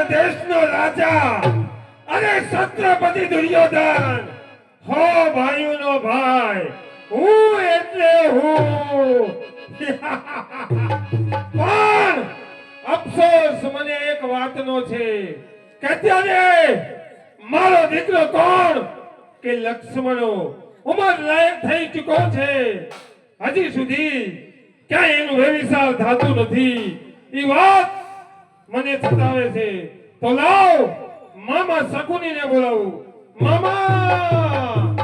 દેશનો રાજા અને છત્રપતિ દુર્યોધન હો ભાઈઓનો ભાઈ હું એટલે હું પણ અફસોસ મને એક વાતનો છે કે અત્યારે મારો દીકરો કોણ કે લક્ષ્મણો ઉંમર લાયક થઈ ચૂક્યો છે હજી સુધી ક્યાંય એનું વ્યવસાય થતું નથી એ વાત મને સતાવે છે તો લાવ મામા શકુનીને બોલાવું મામા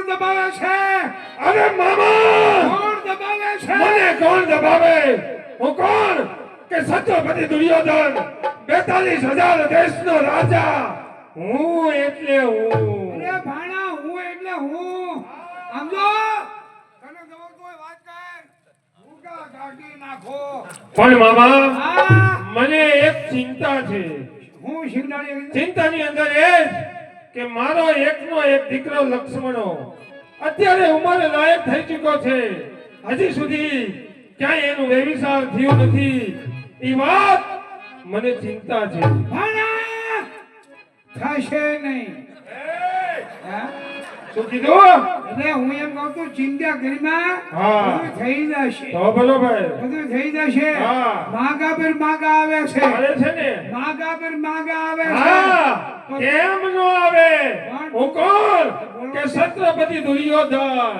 દબાવે છે અરે મામા કોણ દબાવે છે મને કોણ દબાવે હું કોણ કે છત્રપતિ દુર્યોધન 42,000 દેશનો રાજા હું એટલે હું અરે ભાણા હું એટલે હું સમજો તને જવો તો વાત કર ઉગા ગાડી નાખો પણ મામા મને એક ચિંતા છે હું શિવડાણી ચિંતાની અંદર એ કે મારો એકનો એક દીકરો લક્ષ્મણો અત્યારે ઉંમર લાયક થઈ ચૂક્યો છે હજી સુધી ક્યાંય એનું વ્યવસાય થયું નથી એ વાત મને ચિંતા છે ભાણા થશે નહીં શું કીધું એટલે હું એમ કહું છું ચિંતા કરીમાં હા. બધું થઈ જશે તો બરોબર બધું થઈ જશે હા. માગા પર માગા આવે છે આવે છે ને માગા પર માગા આવે છે હા કેમ નો આવે હું કોણ કે છત્રપતિ દુર્યોધન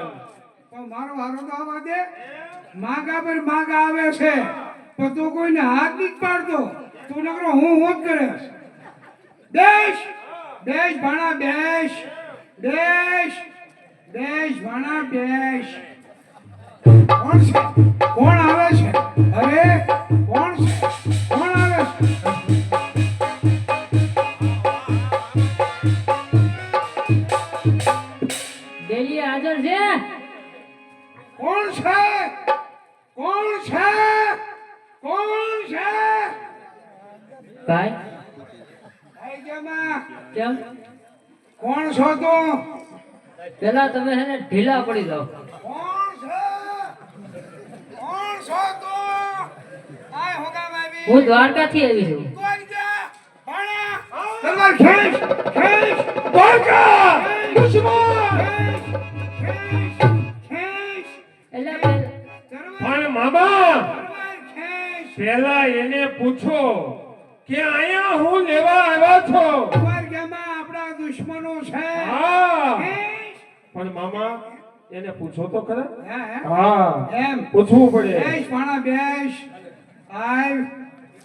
તો મારો હારો તો આવા દે માગા પર માગા આવે છે પણ તું કોઈને હાથ નહીં પાડતો તું નકરો હું જ કરે દેશ દેશ ભાણા દેશ દેશ દેશ ભાણા દેશ કોણ છે કોણ આવે છે અરે કોણ છે કોણ આવે છે ડેલી હાજર છે કોણ છે કોણ છે કોણ છે ભાઈ ભાઈ જમા કેમ કોણ છો તું પેલા તમે છે ને ઢીલા પડી જાઓ કોણ છે કોણ છો તું આય હોગા માવી હું દ્વારકાથી આવી છું કોણ છે ભાણા તલવાર ખેંચ ખેંચ દ્વારકા દુશ્મન એટલે પેલા પણ મામા તલવાર ખેંચ પેલા એને પૂછો કે અહીંયા હું લેવા આવ્યો છો દ્વારકામાં આપણા દુશ્મનો છે હા ખેંચ. પણ મામા એને પૂછો તો ખરા હે, હે. હા એમ પૂછવું પડે બેસ ભાણા બેસ આય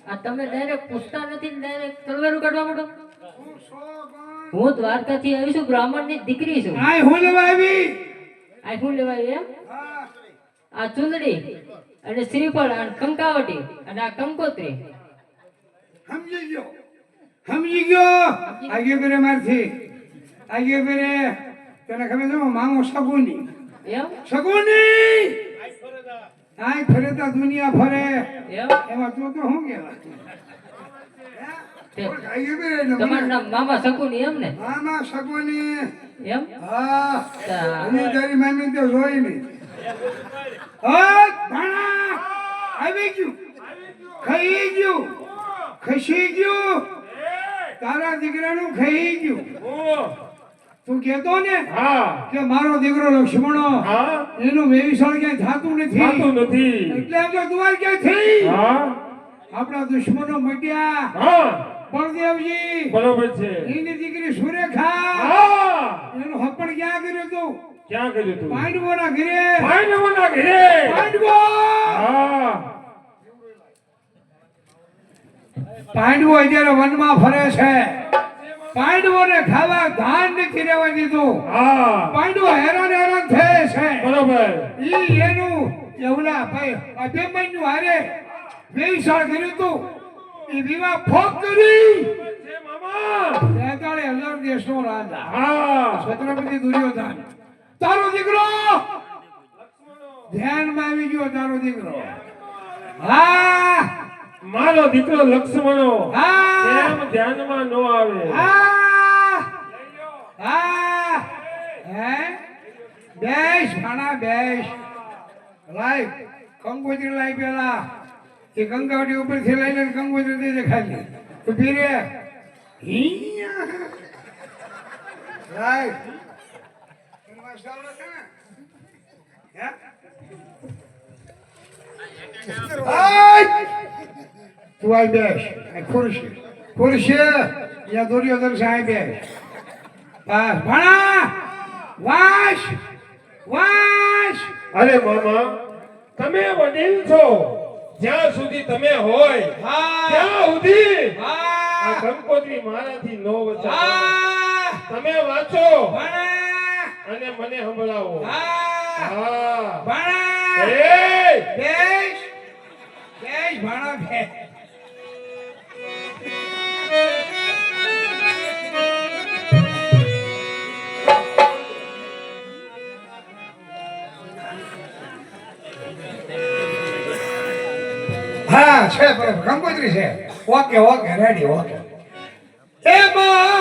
આ તમે ડાયરેક્ટ પૂછતા નથી ડાયરેક્ટ તલવારું કાઢવા માંડો તું સો કોણ હું દ્વારકાથી આવી છું બ્રાહ્મણની દીકરી છું આય હું લેવા આવી આ શું લેવાય એમ હા આ ચુંદડી અને શ્રીફળ અને કંકાવટી અને આ કંકોત્રી સમજી ગયો આગે પેરે મારથી આગે પેરે તને ખબર છે મામો સગુની એમ સગુની આય ફરે તો દુનિયા ફરે એમ એમાં તું તો શું કહેવાય તે આગે પેરે તમારું નામ મામા શકુની એમ ને મામા સગુની એમ હા તા. હું તારી મામી તો જોઈ નહીં હા ભાણા આવી ગયું ખાઈ ગયું ખસી ગયું તારા દીકરાનું ખાઈ ગયું હું તું કહેતો ને હા કે મારો દીકરો લક્ષ્મણો હા એનું વેવિશાળ ક્યાંય થાતું નથી થતું નથી એટલે આમ જો દુવાર ક્યાં થઈ હા આપણા દુશ્મનો મટ્યા હા બળદેવજી બરોબર છે એની દીકરી સુરેખા હા એનું હપણ ક્યાં કર્યું તું ક્યાં કર્યું તું પાંડવોના ઘરે પાંડવોના ઘરે પાંડવો હા પાંડવો અત્યારે વનમાં ફરે છે પાંડવોને ખાવા ધાન નથી રહેવા દીધું હા પાંડવો હેરાન હેરાન થાય છે બરોબર ઈ એનું એવલા ભાઈ અભિમન્યુ હારે વેસાળ કર્યું તું એ વિવાહ ફોક કરી છે મામા 43,000 દેશનો રાજા હા છત્રપતિ દુર્યોધન તારો દીકરો ધ્યાનમાં આવી ગયો તારો દીકરો હા મારો દીકરો લક્ષ્મણો હા કેમ ધ્યાનમાં ન આવે હા હા હે બેસ ભાણા બેસ લાઈ કંકોત્રી લાઈ પેલા એ ગંગાવટી ઉપરથી લઈને કંકોત્રી દે દે ખાલી તો ફીરે લાઈ તું આઈ બેસ ખુરશી યા દુર્યોધન સાહેબ બેસ બસ ભણા વાશ વાશ અરે મામા તમે વડીલ છો જ્યાં સુધી તમે હોય હા ત્યાં સુધી આ હા કંકોત્રી મારાથી નો વચાય હા તમે વાંચો ભણા અને મને સંભળાવો હા હા ભણા એ બેસ બેસ ભણા બેસ હા છે બરાબર કંકોત્રી છે ઓકે ઓકે રેડી ઓકે એમાં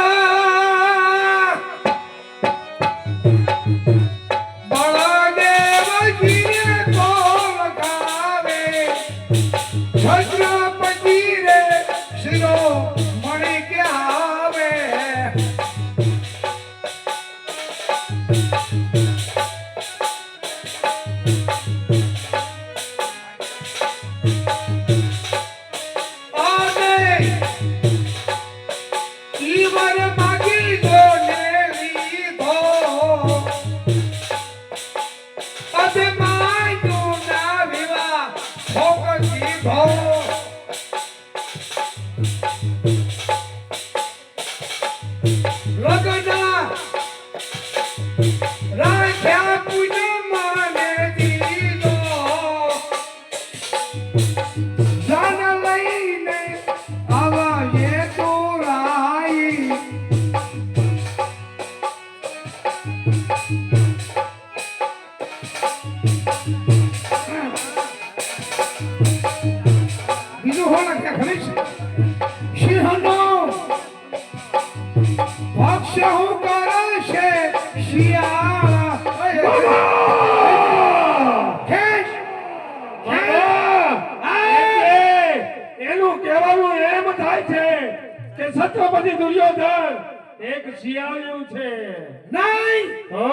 બળદેવજીને કોલ ગાવે છત્રપતિ રે શિરો મણી કે આવે ઈવર માગી દો ને લીધો અભિમાન્યુ ના વિવાહ ભોગ દીધો લગ્ન રાખ્યા પૂનમને દીધો જાન લઈને આવાજે તોરાઈ બીજું હો લખ્યા ખરી છે સિંહનો ભક્ષ હું કરે છે શિયાળા ખેંચ એનું કહેવાનું એમ થાય છે કે છત્રપતિ દુર્યોધન એક શિયાળિયું છે નહીં તો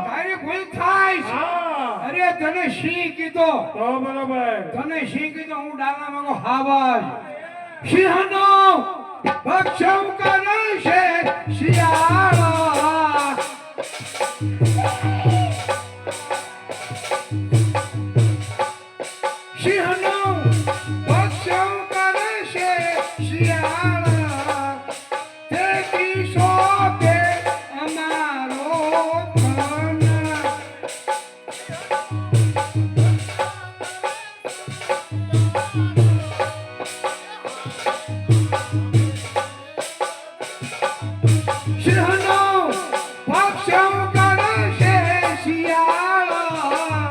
તારી ભૂલ થાય છે. હા અરે તને સિંહ કીધો તો બરોબર તને સિંહ કીધો હું ડાલા માંગો હાવજ સિંહનો ભક્ષમ કરે છે શિયાળા સિંહનો ભક્ષમ કરે છે શિયાળા તેથી શોભે અમારો ધન સિંહનો ભક્ષમ કરે છે શિયાળા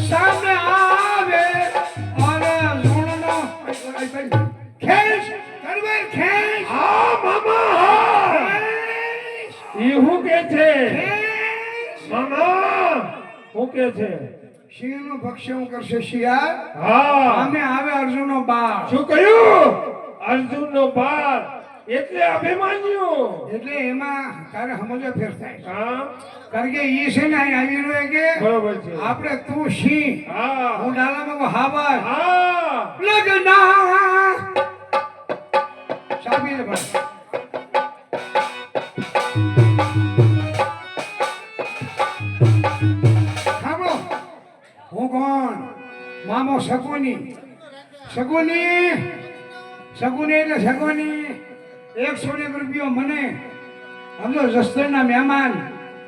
સામે આવે અને ઝૂણનો ખેંચ તલવાર ખેંચ હા મામા હા ખેંચ, ઈ હું કે છે ખેંચ. મામા હું કે છે સિંહનું ભક્ષણ કરશે શિયાળ હા સામે આવે અર્જુનનો બાળ શું કહ્યું અર્જુનનો બાળ એટલે અભિમાન્યુ એટલે એમાં તારે સમજો ફેર થાય હા કારણ કે ઈ છે ને અહીં આવી રહ્યો કે બરોબર છે આપણે તું સિંહ હા હું ડાલામાં હાવજ હા લગ્ન સાબી દે ભાઈ સાંભળો હું કોણ મામો શકુની શકુની શકુની એટલે શકુની 101 રૂપિયો મને સમજો જસ્તરના મહેમાન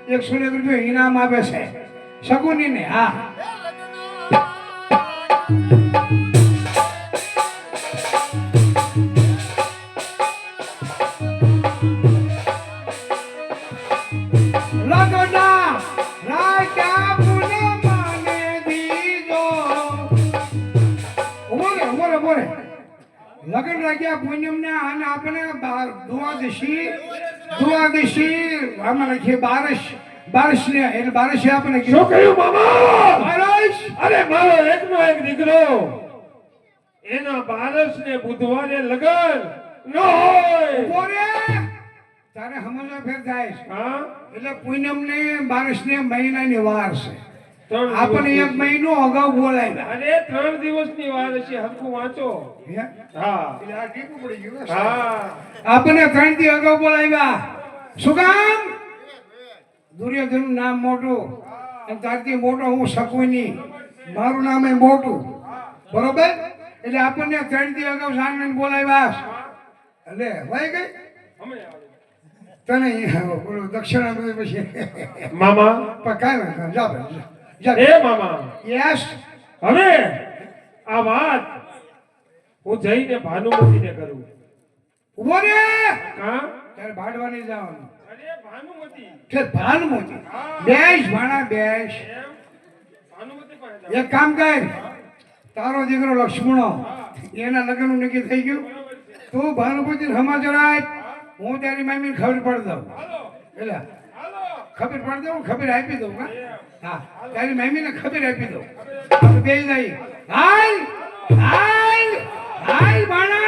101 રૂપિયો ઇનામ આપે છે શકુની ને હા બોલે લગ્ન રાખ્યા પૂનમ ને અને આપણે દ્વાદશી આમાં લખીએ બારસ ને એટલે બારસે આપણે શું કહ્યું મામા બારસ અરે મારો એકનો એક દીકરો એના બારસ ને બુધવારે લગન ન હોય બોલે તારે સમજવા ફેર થાય છે. હા એટલે પૂનમ ને બારસ ને મહિનાની વાર છે. ત્રણ આપણે દિવસની. એક મહિનો અગાઉ બોલાવ્યા અરે 3 દિવસની વાર છે હરખું વાંચો હે? હા એટલે આ ટીપું પડી ગયું હે. હા આપણને 3 દી અગાઉ બોલાવ્યા શું કામ દુર્યોધન નામ મોટું અને તારથી મોટો હું શકુની મારું નામ એ મોટું બરોબર એટલે આપણને 3 દી અગાઉ સાંજને બોલાવ્યા એટલે હોય ગઈ હમણાં આવે. તને અહીંયા બોલો દક્ષિણા બધું પછી મામા પણ કાંઈ વાંધો નહીં. જા ભાઈ, જા એ મામા યસ હવે આ વાત હું જઈને ભાનુમતીને કરું ઉભો રે હા તારે ભાડવાની જવાનું અરે ભાનુમતી કે ભાનમોતી બેસ ભાણા બેસ એમ ભાનુમતી પાસે જાઓ. એક કામ કર તારો દીકરો લક્ષ્મણો એના લગ્નનું નક્કી થઈ ગયું તું ભાનુપતિ સમાચાર આપ હું તારી મમ્મીને ખબર પડી દઉં હાલો એટલે હાલો ખબર પડી દઉં ખબર આપી દઉં હા તારી મમ્મીને ખબર આપી દઉં આપણે બે જઈ હાલ હાલ હાલ ભાણા